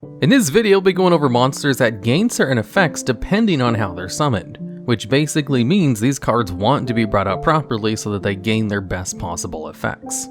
In this video, we'll be going over monsters that gain certain effects depending on how they're summoned, which basically means these cards want to be brought out properly so that they gain their best possible effects.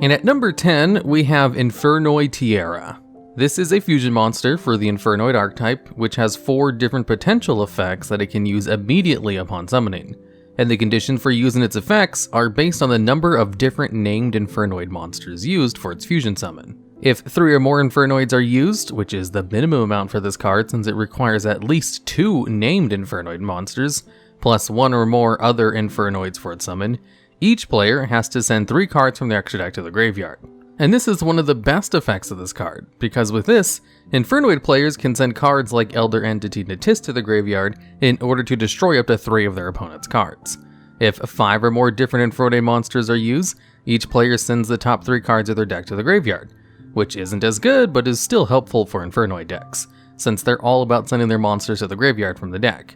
And at number 10, we have Infernoid Tierra. This is a fusion monster for the Infernoid archetype, which has 4 different potential effects that it can use immediately upon summoning. And the conditions for using its effects are based on the number of different named Infernoid monsters used for its fusion summon. If 3 or more Infernoids are used, which is the minimum amount for this card since it requires at least 2 named Infernoid monsters, plus 1 or more other Infernoids for its summon, each player has to send 3 cards from their extra deck to the graveyard. And this is one of the best effects of this card, because with this, Infernoid players can send cards like Elder Entity Natis to the graveyard in order to destroy up to 3 of their opponent's cards. If 5 or more different Infernoid monsters are used, each player sends the top 3 cards of their deck to the graveyard, which isn't as good but is still helpful for Infernoid decks, since they're all about sending their monsters to the graveyard from the deck.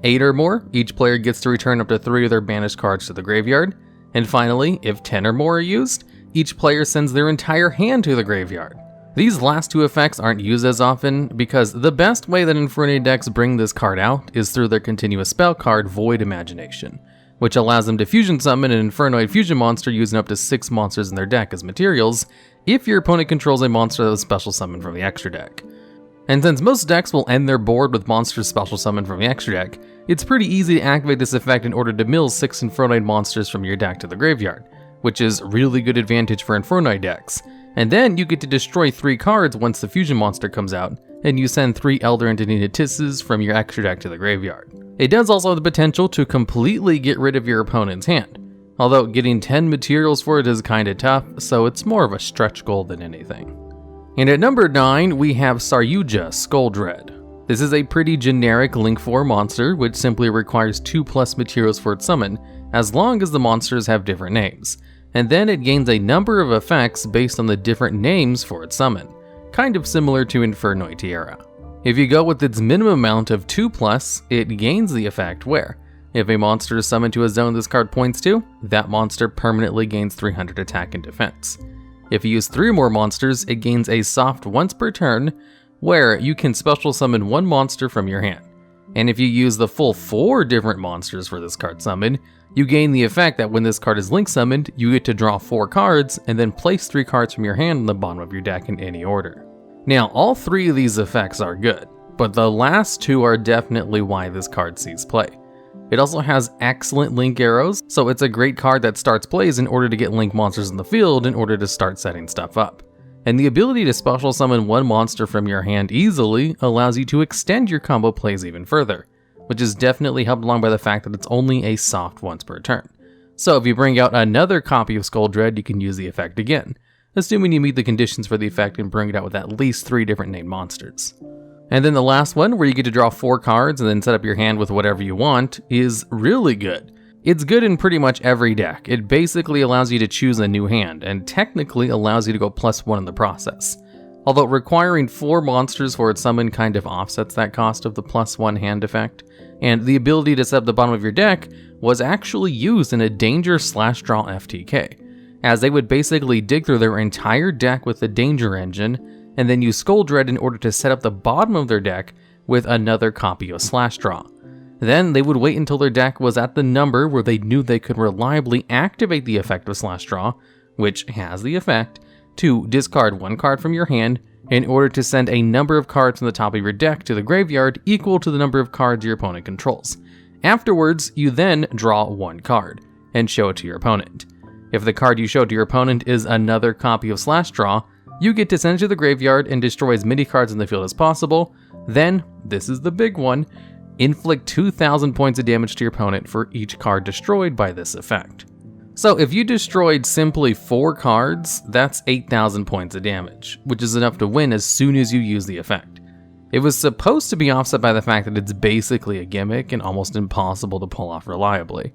8 or more, each player gets to return up to 3 of their banished cards to the graveyard, and finally, if 10 or more are used, each player sends their entire hand to the graveyard. These last 2 effects aren't used as often because the best way that Infernoid decks bring this card out is through their continuous spell card Void Imagination, which allows them to fusion summon an Infernoid fusion monster using up to 6 monsters in their deck as materials, if your opponent controls a monster that was special summoned from the extra deck. And since most decks will end their board with monsters special summoned from the extra deck, it's pretty easy to activate this effect in order to mill 6 Infernoid monsters from your deck to the graveyard, which is really good advantage for Infernoid decks. And then you get to destroy 3 cards once the fusion monster comes out, and you send 3 Elder Entity Natises from your extra deck to the graveyard. It does also have the potential to completely get rid of your opponent's hand, although getting 10 materials for it is kinda tough, so it's more of a stretch goal than anything. And at number 9, we have Saryuja, Skulldread. This is a pretty generic Link 4 monster, which simply requires 2+ materials for its summon, as long as the monsters have different names. And then it gains a number of effects based on the different names for its summon, kind of similar to Infernoid Tierra. If you go with its minimum amount of 2+, it gains the effect where, if a monster is summoned to a zone this card points to, that monster permanently gains 300 attack and defense. If you use 3 or more monsters, it gains a soft once per turn, where you can special summon 1 monster from your hand. And if you use the full 4 different monsters for this card summon, you gain the effect that when this card is link summoned, you get to draw 4 cards and then place 3 cards from your hand on the bottom of your deck in any order. Now, all 3 of these effects are good, but the last 2 are definitely why this card sees play. It also has excellent link arrows, so it's a great card that starts plays in order to get link monsters in the field in order to start setting stuff up. And the ability to special summon 1 monster from your hand easily allows you to extend your combo plays even further, which is definitely helped along by the fact that it's only a soft once per turn. So if you bring out another copy of Skulldread, you can use the effect again, assuming you meet the conditions for the effect and bring it out with at least 3 different named monsters. And then the last one, where you get to draw 4 cards and then set up your hand with whatever you want, is really good. It's good in pretty much every deck. It basically allows you to choose a new hand, and technically allows you to go +1 in the process. Although requiring 4 monsters for its summon kind of offsets that cost of the +1 hand effect, and the ability to set up the bottom of your deck was actually used in a danger/draw FTK, as they would basically dig through their entire deck with the danger engine, and then use Skulldread in order to set up the bottom of their deck with another copy of /draw. Then they would wait until their deck was at the number where they knew they could reliably activate the effect of /draw, which has the effect to discard 1 card from your hand in order to send a number of cards from the top of your deck to the graveyard equal to the number of cards your opponent controls. Afterwards, you then draw 1 card and show it to your opponent. If the card you show to your opponent is another copy of /draw, you get to send it to the graveyard and destroy as many cards in the field as possible. Then, this is the big one, inflict 2,000 points of damage to your opponent for each card destroyed by this effect. So if you destroyed simply 4 cards, that's 8,000 points of damage, which is enough to win as soon as you use the effect. It was supposed to be offset by the fact that it's basically a gimmick and almost impossible to pull off reliably.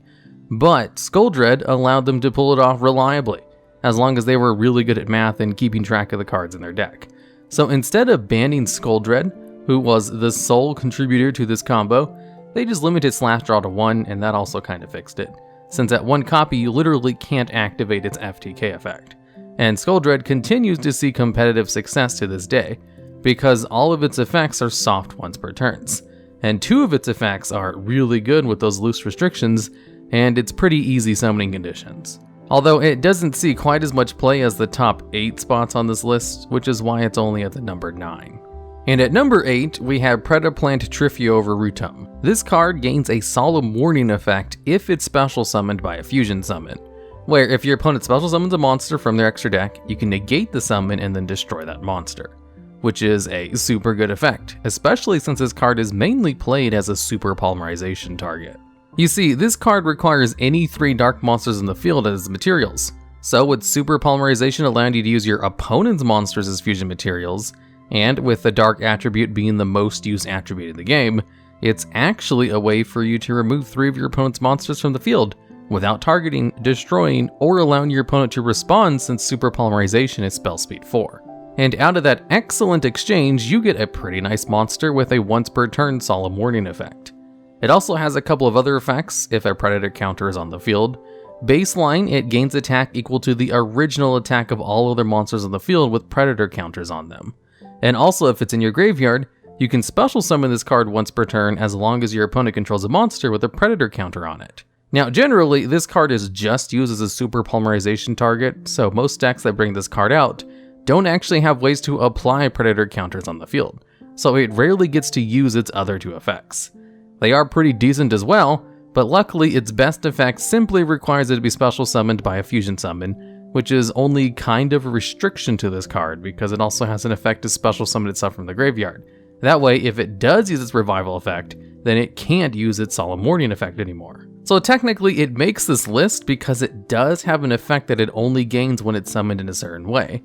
But Skulldread allowed them to pull it off reliably, as long as they were really good at math and keeping track of the cards in their deck. So instead of banning Skulldread, who was the sole contributor to this combo, they just limited /draw to 1, and that also kind of fixed it, since at 1 copy you literally can't activate its FTK effect. And Skulldread continues to see competitive success to this day, because all of its effects are soft once per turns, and 2 of its effects are really good with those loose restrictions, and it's pretty easy summoning conditions. Although it doesn't see quite as much play as the top 8 spots on this list, which is why it's only at the number 9. And at number 8, we have Predaplant Triphyoverutum. This card gains a Solemn Warning effect if it's special summoned by a fusion summon, where if your opponent special summons a monster from their extra deck, you can negate the summon and then destroy that monster, which is a super good effect, especially since this card is mainly played as a super polymerization target. You see, this card requires any 3 dark monsters in the field as materials, so with super polymerization allowing you to use your opponent's monsters as fusion materials, and with the dark attribute being the most used attribute in the game, it's actually a way for you to remove 3 of your opponent's monsters from the field without targeting, destroying, or allowing your opponent to respond, since super polymerization is spell speed 4. And out of that excellent exchange, you get a pretty nice monster with a once per turn Solemn Warning effect. It also has a couple of other effects if a predator counter is on the field. Baseline, it gains attack equal to the original attack of all other monsters on the field with predator counters on them. And also, if it's in your graveyard, you can special summon this card once per turn as long as your opponent controls a monster with a predator counter on it. Now, generally, this card is just used as a super polymerization target, so most decks that bring this card out don't actually have ways to apply predator counters on the field, so it rarely gets to use its other 2 effects. They are pretty decent as well, but luckily its best effect simply requires it to be special summoned by a fusion summon, which is only kind of a restriction to this card because it also has an effect to special summon itself from the graveyard. That way, if it does use its revival effect, then it can't use its Solemn Warning effect anymore. So technically it makes this list because it does have an effect that it only gains when it's summoned in a certain way,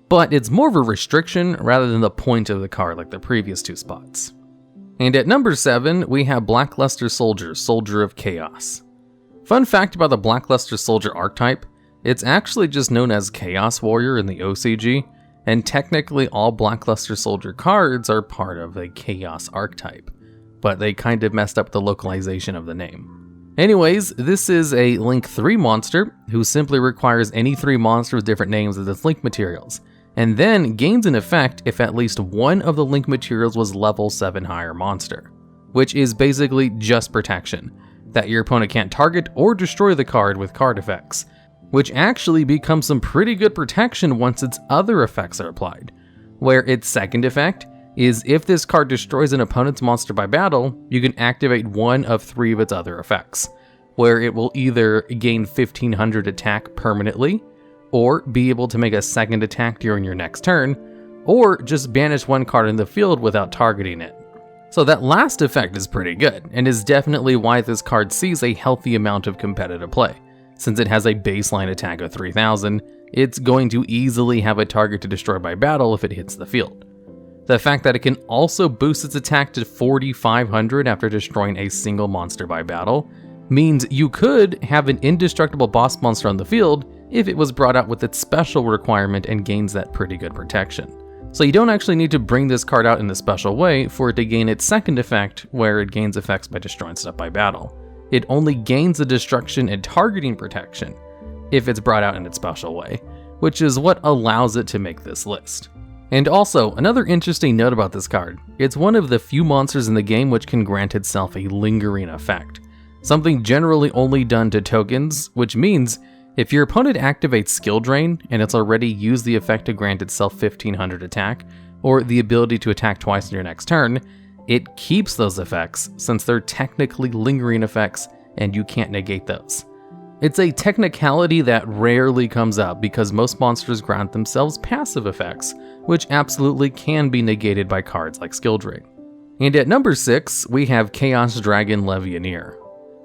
but it's more of a restriction rather than the point of the card like the previous 2 spots. And at number 7, we have Blackluster Soldier, Soldier of Chaos. Fun fact about the Blackluster Soldier archetype, it's actually just known as Chaos Warrior in the OCG, and technically all Blackluster Soldier cards are part of a Chaos archetype, but they kind of messed up the localization of the name. Anyways, this is a Link 3 monster who simply requires any 3 monsters with different names as its Link materials, and then gains an effect if at least one of the Link materials was level 7 higher monster, which is basically just protection, that your opponent can't target or destroy the card with card effects, which actually becomes some pretty good protection once its other effects are applied, where its second effect is if this card destroys an opponent's monster by battle, you can activate one of 3 of its other effects, where it will either gain 1500 attack permanently, or be able to make a second attack during your next turn, or just banish 1 card in the field without targeting it. So that last effect is pretty good, and is definitely why this card sees a healthy amount of competitive play. Since it has a baseline attack of 3000, it's going to easily have a target to destroy by battle if it hits the field. The fact that it can also boost its attack to 4500 after destroying a single monster by battle means you could have an indestructible boss monster on the field if it was brought out with its special requirement and gains that pretty good protection. So you don't actually need to bring this card out in a special way for it to gain its second effect, where it gains effects by destroying stuff by battle. It only gains the destruction and targeting protection if it's brought out in its special way, which is what allows it to make this list. And also, another interesting note about this card, it's one of the few monsters in the game which can grant itself a lingering effect, something generally only done to tokens, which means if your opponent activates Skill Drain and it's already used the effect to grant itself 1500 attack, or the ability to attack twice in your next turn, it keeps those effects since they're technically lingering effects and you can't negate those. It's a technicality that rarely comes up because most monsters grant themselves passive effects, which absolutely can be negated by cards like Skill Drain. And at number 6, we have Chaos Dragon Levianeer.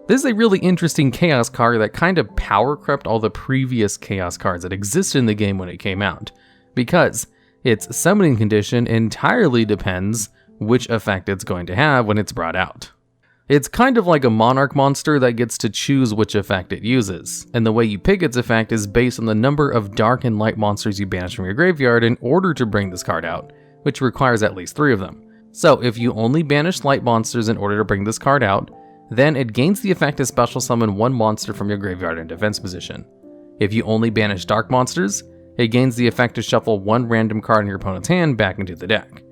This is a really interesting Chaos card that kind of power crept all the previous Chaos cards that existed in the game when it came out, because its summoning condition entirely depends which effect it's going to have when it's brought out. It's kind of like a Monarch monster that gets to choose which effect it uses, and the way you pick its effect is based on the number of dark and light monsters you banish from your graveyard in order to bring this card out, which requires at least 3 of them. So if you only banish light monsters in order to bring this card out, then it gains the effect to special summon 1 monster from your graveyard in defense position. If you only banish dark monsters, it gains the effect to shuffle 1 random card in your opponent's hand back into the deck.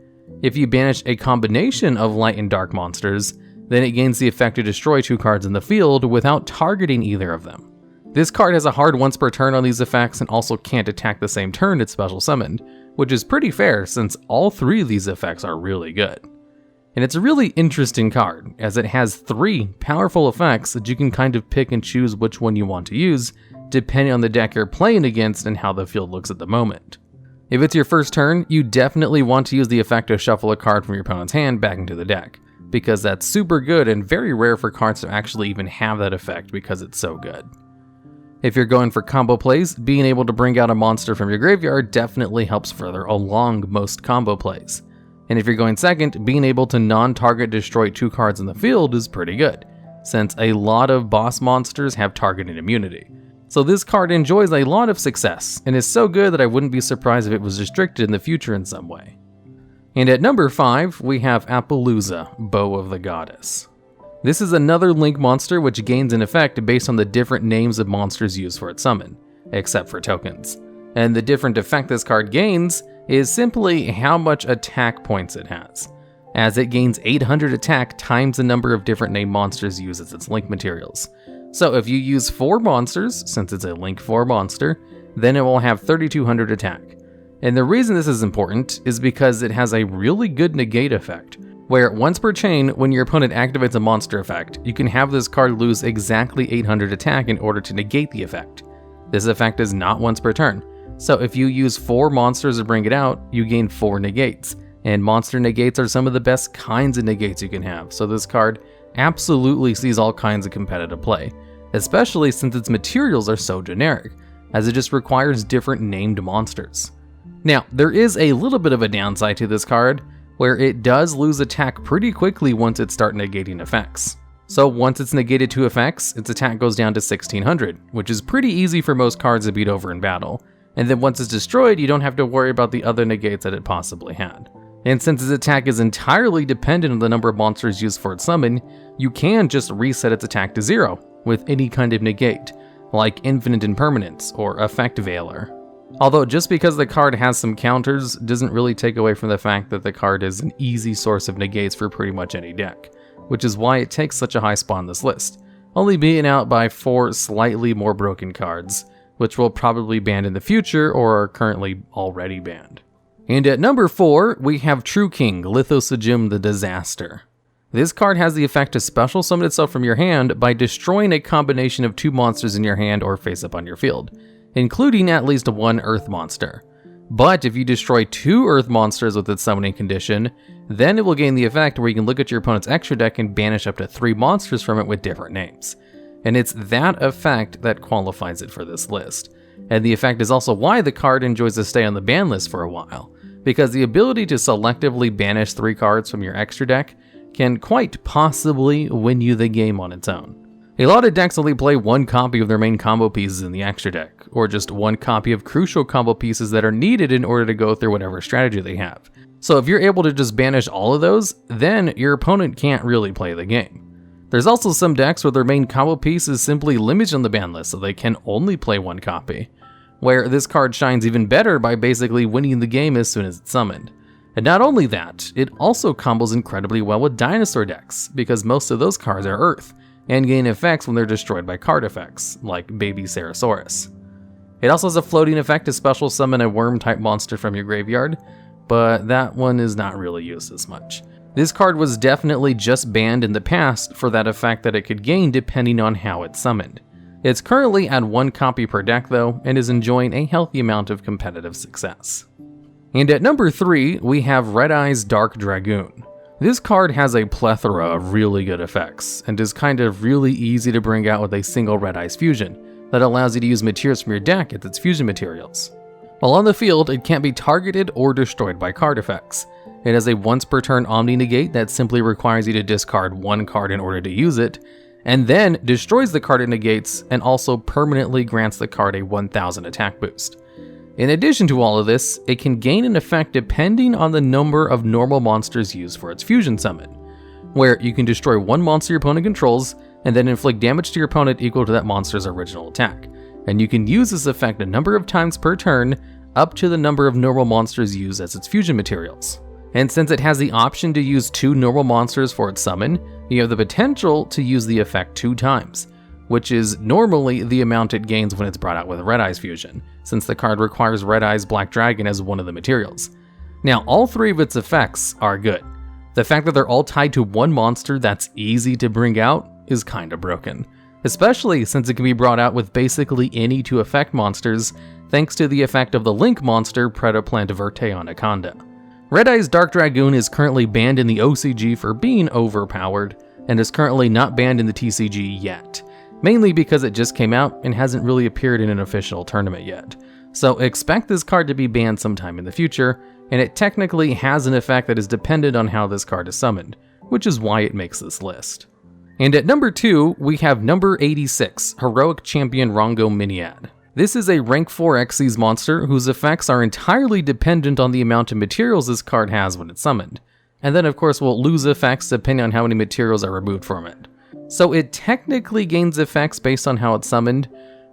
If you banish a combination of light and dark monsters, then it gains the effect to destroy 2 cards in the field without targeting either of them. This card has a hard once per turn on these effects and also can't attack the same turn it's special summoned, which is pretty fair since all 3 of these effects are really good. And it's a really interesting card, as it has 3 powerful effects that you can kind of pick and choose which one you want to use, depending on the deck you're playing against and how the field looks at the moment. If it's your first turn, you definitely want to use the effect to shuffle a card from your opponent's hand back into the deck, because that's super good and very rare for cards to actually even have that effect because it's so good. If you're going for combo plays, being able to bring out a monster from your graveyard definitely helps further along most combo plays. And if you're going second, being able to non-target destroy 2 cards in the field is pretty good, since a lot of boss monsters have targeting immunity. So this card enjoys a lot of success, and is so good that I wouldn't be surprised if it was restricted in the future in some way. And at number 5, we have Apollousa Bow of the Goddess. This is another link monster which gains an effect based on the different names of monsters used for its summon, except for tokens. And the different effect this card gains is simply how much attack points it has, as it gains 800 attack times the number of different named monsters used as its link materials. So if you use 4 monsters, since it's a link 4 monster, then it will have 3200 attack. And the reason this is important is because it has a really good negate effect, where once per chain, when your opponent activates a monster effect, you can have this card lose exactly 800 attack in order to negate the effect. This effect is not once per turn, so if you use 4 monsters to bring it out, you gain 4 negates, and monster negates are some of the best kinds of negates you can have, so this card absolutely sees all kinds of competitive play, especially since its materials are so generic, as it just requires different named monsters. Now, there is a little bit of a downside to this card, where it does lose attack pretty quickly once it starts negating effects. So once it's negated 2 effects, its attack goes down to 1600, which is pretty easy for most cards to beat over in battle. And then once it's destroyed, you don't have to worry about the other negates that it possibly had. And since its attack is entirely dependent on the number of monsters used for its summon, you can just reset its attack to 0 with any kind of negate, like Infinite Impermanence or Effect Veiler. Although just because the card has some counters doesn't really take away from the fact that the card is an easy source of negates for pretty much any deck, which is why it takes such a high spot on this list, only beaten out by 4 slightly more broken cards, which will probably ban in the future or are currently already banned. And at number 4, we have True King Lithosagym the Disaster. This card has the effect to special summon itself from your hand by destroying a combination of 2 monsters in your hand or face up on your field, including at least 1 Earth monster. But if you destroy 2 Earth monsters with its summoning condition, then it will gain the effect where you can look at your opponent's extra deck and banish up to 3 monsters from it with different names. And it's that effect that qualifies it for this list. And the effect is also why the card enjoys to stay on the ban list for a while, because the ability to selectively banish 3 cards from your extra deck can quite possibly win you the game on its own. A lot of decks only play 1 copy of their main combo pieces in the extra deck, or just 1 copy of crucial combo pieces that are needed in order to go through whatever strategy they have. So if you're able to just banish all of those, then your opponent can't really play the game. There's also some decks where their main combo piece is simply limited on the ban list, so they can only play 1 copy, where this card shines even better by basically winning the game as soon as it's summoned. And not only that, it also combos incredibly well with dinosaur decks, because most of those cards are Earth, and gain effects when they're destroyed by card effects, like Baby Sarosaurus. It also has a floating effect to special summon a worm-type monster from your graveyard, but that one is not really used as much. This card was definitely just banned in the past for that effect that it could gain depending on how it's summoned. It's currently at 1 copy per deck though, and is enjoying a healthy amount of competitive success. And at number 3, we have Red Eye's Dark Dragoon. This card has a plethora of really good effects, and is kind of really easy to bring out with a single Red Eye's fusion that allows you to use materials from your deck as its fusion materials. While on the field, it can't be targeted or destroyed by card effects. It has a once per turn Omni Negate that simply requires you to discard 1 card in order to use it, and then destroys the card it negates and also permanently grants the card a 1000 attack boost. In addition to all of this, it can gain an effect depending on the number of normal monsters used for its fusion summon, where you can destroy 1 monster your opponent controls and then inflict damage to your opponent equal to that monster's original attack. And you can use this effect a number of times per turn, up to the number of normal monsters used as its fusion materials. And since it has the option to use 2 normal monsters for its summon, you have the potential to use the effect 2 times, which is normally the amount it gains when it's brought out with Red Eyes Fusion, since the card requires Red Eyes Black Dragon as one of the materials. Now, all 3 of its effects are good. The fact that they're all tied to one monster that's easy to bring out is kinda broken, especially since it can be brought out with basically any 2 effect monsters thanks to the effect of the Link monster Predaplant Triphyoverutum. Red Eyes Dark Dragoon is currently banned in the OCG for being overpowered, and is currently not banned in the TCG yet, mainly because it just came out and hasn't really appeared in an official tournament yet. So expect this card to be banned sometime in the future, and it technically has an effect that is dependent on how this card is summoned, which is why it makes this list. And at number 2, we have number 86, Heroic Champion Rhongomyniad. This is a rank 4 Xyz monster whose effects are entirely dependent on the amount of materials this card has when it's summoned, and then of course will lose effects depending on how many materials are removed from it. So it technically gains effects based on how it's summoned,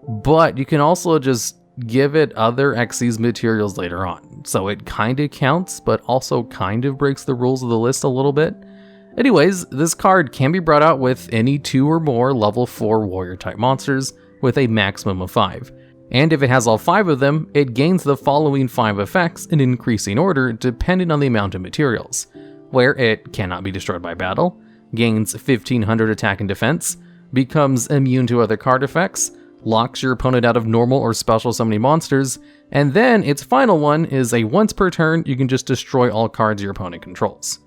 but you can also just give it other Xyz materials later on. So it kinda counts, but also kind of breaks the rules of the list a little bit. Anyways, this card can be brought out with any 2 or more level 4 warrior type monsters with a maximum of 5. And if it has all 5 of them, it gains the following 5 effects in increasing order depending on the amount of materials, where it cannot be destroyed by battle, gains 1500 attack and defense, becomes immune to other card effects, locks your opponent out of normal or special summoning monsters, and then its final one is a once per turn you can just destroy all cards your opponent controls.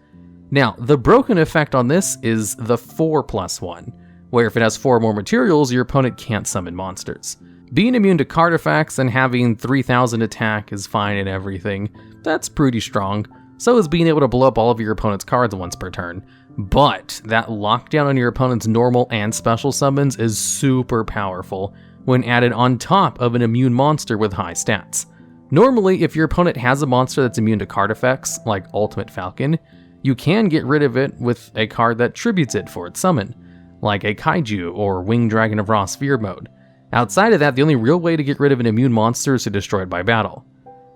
Now, the broken effect on this is the 4+1, where if it has 4 more materials, your opponent can't summon monsters. Being immune to card effects and having 3000 attack is fine and everything, that's pretty strong. So is being able to blow up all of your opponent's cards once per turn. But that lockdown on your opponent's normal and special summons is super powerful when added on top of an immune monster with high stats. Normally, if your opponent has a monster that's immune to card effects, like Ultimate Falcon, you can get rid of it with a card that tributes it for its summon, like a Kaiju or Winged Dragon of Raw Sphere mode. Outside of that, the only real way to get rid of an immune monster is to destroy it by battle.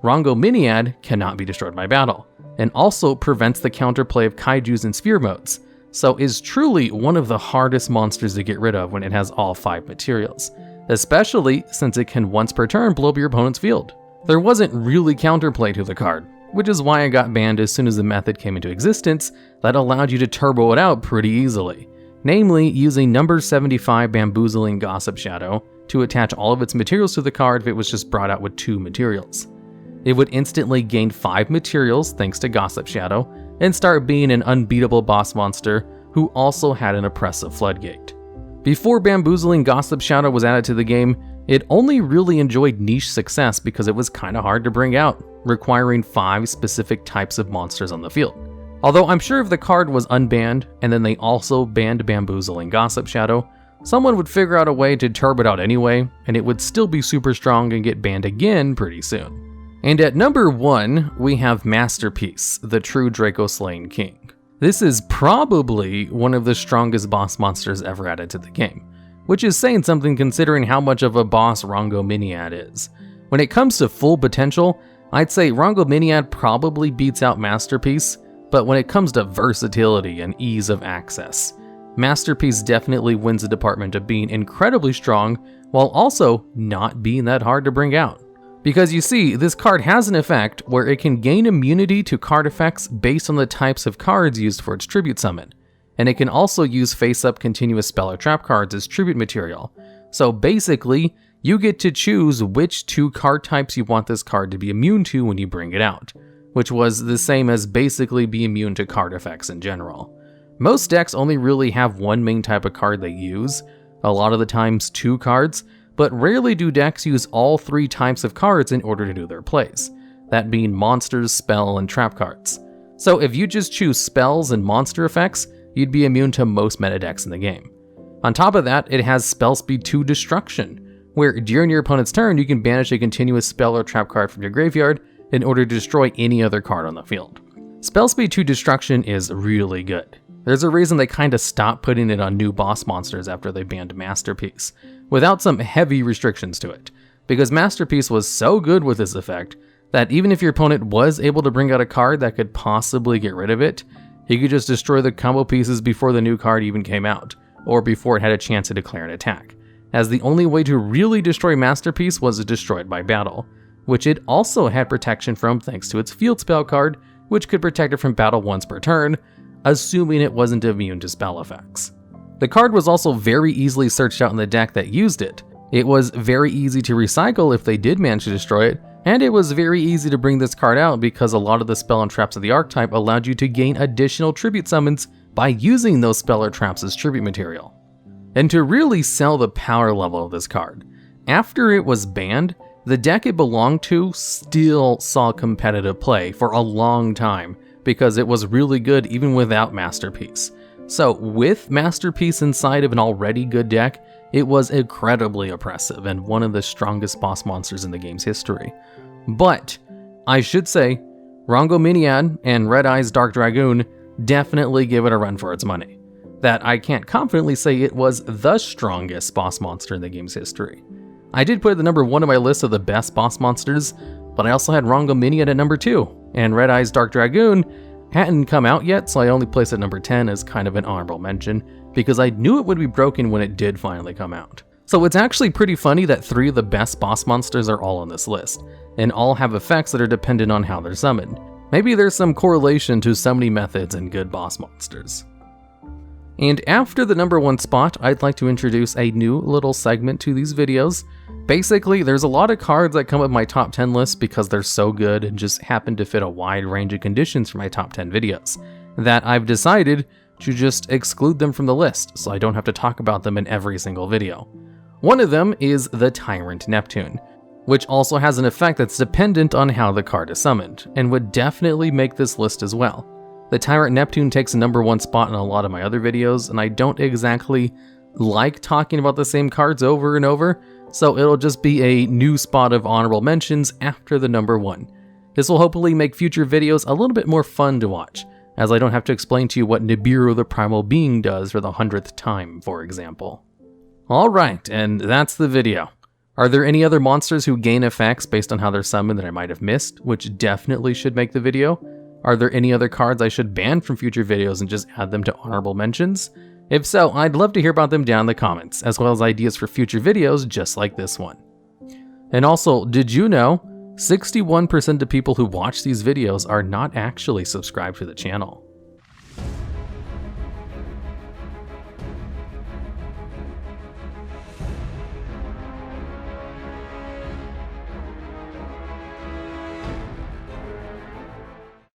Rhongomyniad cannot be destroyed by battle, and also prevents the counterplay of Kaijus and Sphere modes, so is truly one of the hardest monsters to get rid of when it has all 5 materials, especially since it can once per turn blow up your opponent's field. There wasn't really counterplay to the card, which is why it got banned as soon as the method came into existence that allowed you to turbo it out pretty easily, namely using number 75 Bamboozling Gossip Shadow to attach all of its materials to the card if it was just brought out with 2 materials. It would instantly gain 5 materials thanks to Gossip Shadow, and start being an unbeatable boss monster who also had an oppressive floodgate. Before Bamboozling Gossip Shadow was added to the game, it only really enjoyed niche success because it was kinda hard to bring out, requiring 5 specific types of monsters on the field. Although I'm sure if the card was unbanned, and then they also banned Bamboozling Gossip Shadow, someone would figure out a way to turbo it out anyway, and it would still be super strong and get banned again pretty soon. And at number 1, we have Masterpiece, the true Dracoslaying king. This is probably one of the strongest boss monsters ever added to the game, which is saying something considering how much of a boss Rhongomyniad is. When it comes to full potential, I'd say Rhongomyniad probably beats out Masterpiece, but when it comes to versatility and ease of access, Masterpiece definitely wins the department of being incredibly strong while also not being that hard to bring out. Because you see, this card has an effect where it can gain immunity to card effects based on the types of cards used for its tribute summon, and it can also use face-up continuous spell or trap cards as tribute material. So basically, you get to choose which 2 card types you want this card to be immune to when you bring it out, which was the same as basically be immune to card effects in general. Most decks only really have one main type of card they use, a lot of the times 2 cards, but rarely do decks use all 3 types of cards in order to do their plays, that being monsters, spell, and trap cards. So if you just choose spells and monster effects, you'd be immune to most meta decks in the game. On top of that, it has Spell Speed 2 Destruction, where during your opponent's turn you can banish a continuous spell or trap card from your graveyard in order to destroy any other card on the field. Spell Speed 2 Destruction is really good. There's a reason they kinda stopped putting it on new boss monsters after they banned Masterpiece, without some heavy restrictions to it, because Masterpiece was so good with this effect that even if your opponent was able to bring out a card that could possibly get rid of it, he could just destroy the combo pieces before the new card even came out, or before it had a chance to declare an attack, as the only way to really destroy Masterpiece was to destroy it by battle, which it also had protection from thanks to its field spell card, which could protect it from battle once per turn, assuming it wasn't immune to spell effects. The card was also very easily searched out in the deck that used it. It was very easy to recycle if they did manage to destroy it, and it was very easy to bring this card out because a lot of the spell and traps of the archetype allowed you to gain additional tribute summons by using those spell or traps as tribute material. And to really sell the power level of this card, after it was banned, the deck it belonged to still saw competitive play for a long time because it was really good even without Masterpiece. So with Masterpiece inside of an already good deck, it was incredibly oppressive and one of the strongest boss monsters in the game's history. But I should say, Rhongomyniad and Red Eye's Dark Dragoon definitely give it a run for its money. That I can't confidently say it was the strongest boss monster in the game's history. I did put it at number 1 on my list of the best boss monsters, but I also had Rhongomyniad at number 2, and Red Eye's Dark Dragoon hadn't come out yet, so I only placed it at number 10 as kind of an honorable mention, because I knew it would be broken when it did finally come out. So it's actually pretty funny that 3 of the best boss monsters are all on this list, and all have effects that are dependent on how they're summoned. Maybe there's some correlation to summoning methods and good boss monsters. And after the number 1 spot, I'd like to introduce a new little segment to these videos. Basically, there's a lot of cards that come up my top 10 list because they're so good and just happen to fit a wide range of conditions for my top 10 videos, that I've decided to just exclude them from the list so I don't have to talk about them in every single video. One of them is the Tyrant Neptune, which also has an effect that's dependent on how the card is summoned, and would definitely make this list as well. The Tyrant Neptune takes a number 1 spot in a lot of my other videos, and I don't exactly like talking about the same cards over and over, so it'll just be a new spot of honorable mentions after the number 1. This will hopefully make future videos a little bit more fun to watch, as I don't have to explain to you what Nibiru the Primal Being does for the 100th time, for example. Alright, and that's the video. Are there any other monsters who gain effects based on how they're summoned that I might have missed, which definitely should make the video? Are there any other cards I should ban from future videos and just add them to honorable mentions? If so, I'd love to hear about them down in the comments, as well as ideas for future videos just like this one. And also, did you know 61% of people who watch these videos are not actually subscribed to the channel?